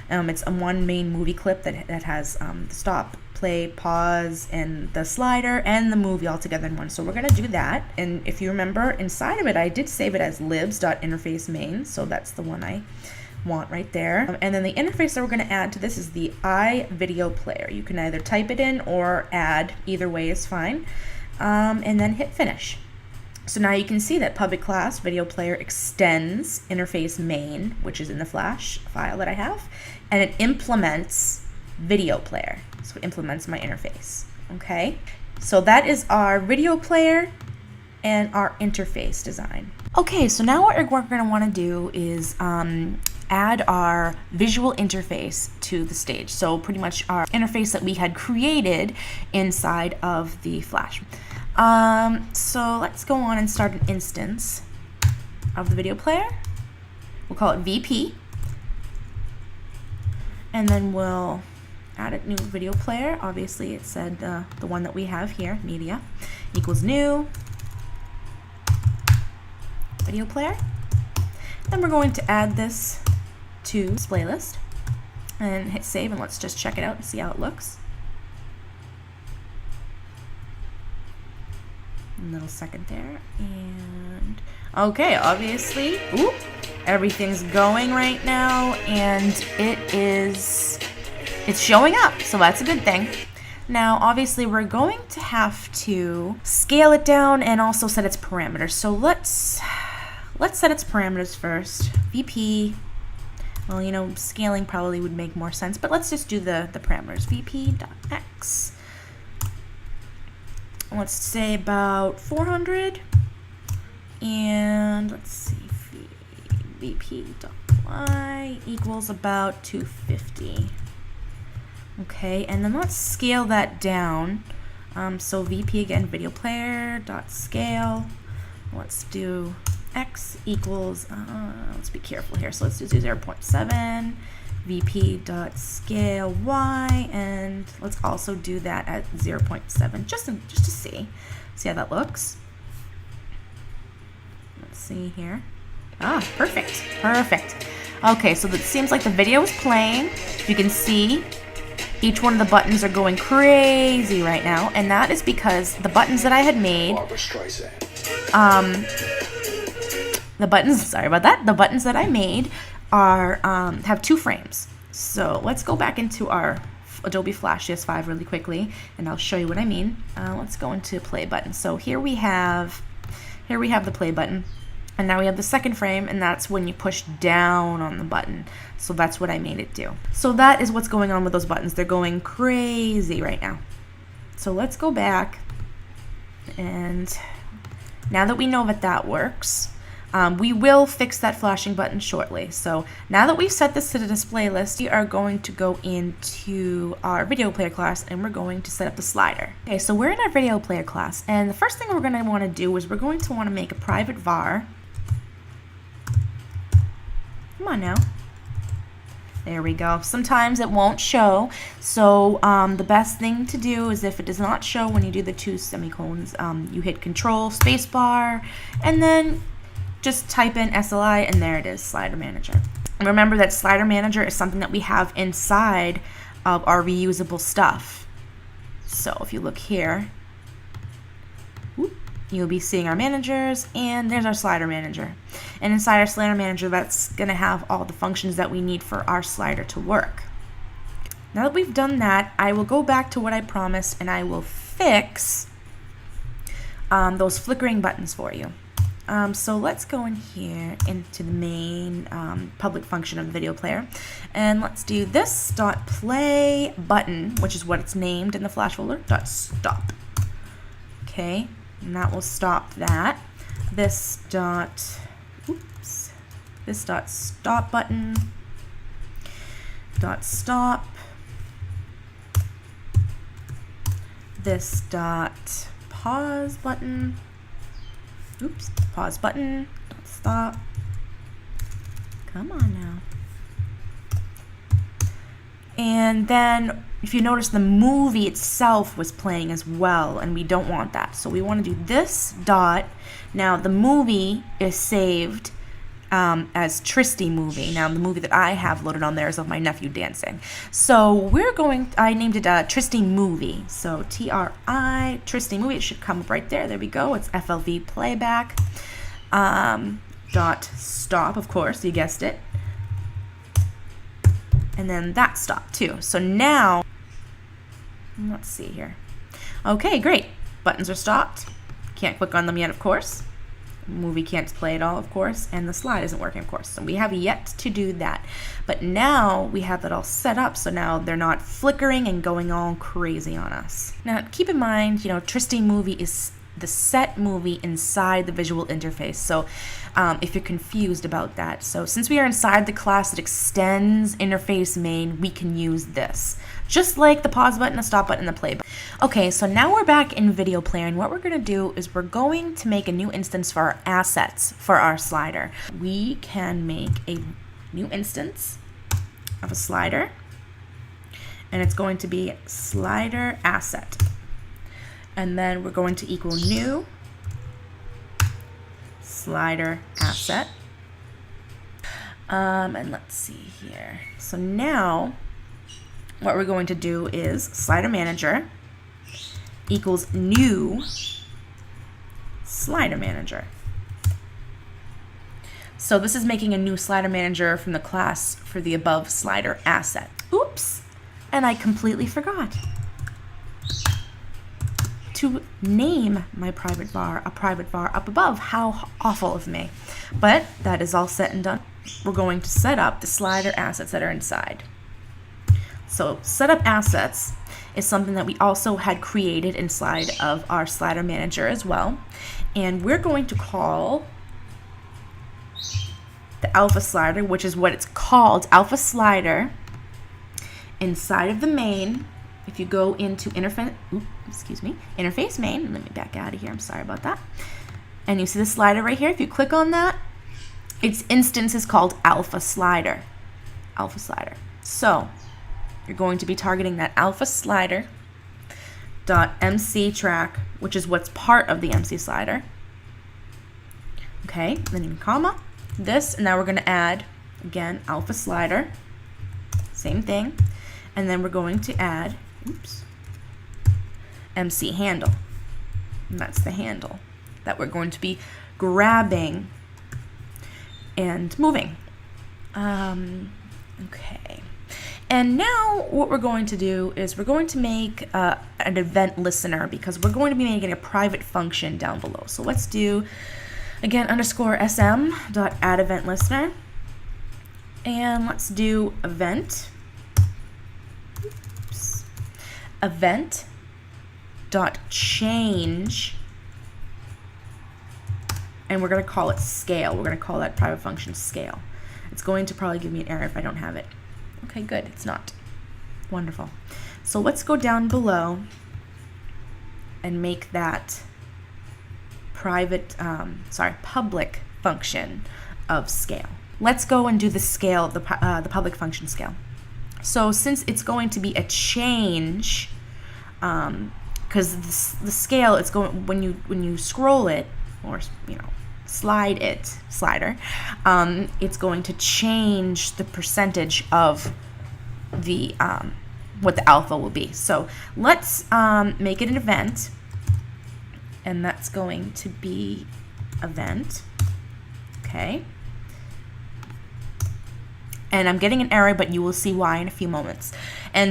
It's a one main movie clip that has stop, play, pause, and the slider and the movie all together in one. So we're going to do that. And if you remember, inside of it, I did save it as libs.interface main. So that's the one I want right there. And then the interface that we're going to add to this is the iVideo player. You can either type it in or add. Either way is fine. And then hit finish. So now you can see that public class video player extends interface main, which is in the Flash file that I have, and it implements video player. So it implements my interface. Okay, so that is our video player and our interface design. Okay, so now what we're going to want to do is add our visual interface to the stage. So pretty much our interface that we had created inside of the Flash. So let's go on and start an instance of the video player. We'll call it VP. And then we'll add a new video player. Obviously it said the one that we have here, media, equals new video player. Then we're going to add this to display list and hit save, and let's just check it out and see how it looks. A little second there, and okay, obviously, everything's going right now, and it's showing up, so that's a good thing. Now, obviously, we're going to have to scale it down and also set its parameters. So let's set its parameters first. VP. Well, you know, scaling probably would make more sense, but let's just do the parameters. VP.x. Let's say about 400, and let's see, VP.y equals about 250. Okay, and then let's scale that down. So VP again, video player dot scale. Let's do x equals, let's be careful here. So let's do 0.7. VP.scale y, and let's also do that at 0.7 just to see how that looks. Let's see here. Perfect. Okay, so it seems like the video is playing. You can see each one of the buttons are going crazy right now, and that is because the buttons that I had made, the buttons that I made are have 2 frames. So let's go back into our Adobe Flash CS5 really quickly, and I'll show you what I mean. Let's go into play button. So here we have the play button, and now we have the second frame, and that's when you push down on the button. So that's what I made it do. So that is what's going on with those buttons. They're going crazy right now. So let's go back, and now that we know that works, we will fix that flashing button shortly. So now that we've set this to the display list, we are going to go into our video player class, and we're going to set up the slider. Okay, so we're in our video player class, and the first thing we're going to want to do is we're going to want to make a private var. Come on now. There we go. Sometimes it won't show, so the best thing to do is if it does not show when you do the 2 semicolons, you hit Control Spacebar, and then just type in SLI, and there it is, Slider Manager. And remember that Slider Manager is something that we have inside of our reusable stuff. So if you look here, you'll be seeing our managers, and there's our Slider Manager. And inside our Slider Manager, that's going to have all the functions that we need for our slider to work. Now that we've done that, I will go back to what I promised, and I will fix those flickering buttons for you. So let's go in here into the main public function of the video player, and let's do this dot play button, which is what it's named in the Flash folder, dot stop. Okay, and that will stop that. This dot stop button dot stop. This dot pause button. Pause button, don't stop. Come on now. And then if you notice, the movie itself was playing as well, and we don't want that. So we want to do this dot. Now the movie is saved as Tristy movie. Now the movie that I have loaded on there is of my nephew dancing. So I named it Tristy movie. So TRI, Tristy movie. It should come up right there. There we go. It's FLV playback. Dot stop, of course, you guessed it. And then that stop too. So now, let's see here. Okay, great. Buttons are stopped. Can't click on them yet, of course. Movie can't play at all, of course, and the slide isn't working, of course. So we have yet to do that. But now we have it all set up, so now they're not flickering and going all crazy on us. Now, keep in mind, Tristy movie is the set movie inside the visual interface. So if you're confused about that. So since we are inside the class that extends interface main, we can use this. Just like the pause button, the stop button, the play button. Okay, so now we're back in video player, and what we're gonna do is we're going to make a new instance for our assets for our slider. We can make a new instance of a slider, and it's going to be slider asset. And then we're going to equal new slider asset. And let's see here. So now what we're going to do is slider manager equals new slider manager. So this is making a new slider manager from the class for the above slider asset. Oops, and I completely forgot to name my private var a private var up above. How awful of me. But that is all set and done. We're going to set up the slider assets that are inside. So setup assets is something that we also had created inside of our slider manager as well. And we're going to call the alpha slider, which is what it's called, alpha slider, inside of the main. If you go into interface main, let me back out of here, I'm sorry about that. And you see the slider right here. If you click on that, its instance is called alpha slider. Alpha slider. So you're going to be targeting that alpha slider dot MC track, which is what's part of the MC slider. Okay, then you can comma this, and now we're going to add again alpha slider, same thing, and then we're going to add MC handle, and that's the handle that we're going to be grabbing and moving. Okay, and now what we're going to do is we're going to make an event listener, because we're going to be making a private function down below. So let's do again underscore sm dot add event listener, and let's do event dot change, and we're going to call it scale. We're going to call that private function scale. It's going to probably give me an error if I don't have it. Okay, good, it's not. Wonderful. So let's go down below and make that public function of scale. Let's go and do the scale, the public function scale. So since it's going to be a change, because the scale, it's going, when you scroll it, or slide it, slider, it's going to change the percentage of the what the alpha will be. So let's make it an event, and that's going to be event. Okay. And I'm getting an error, but you will see why in a few moments. And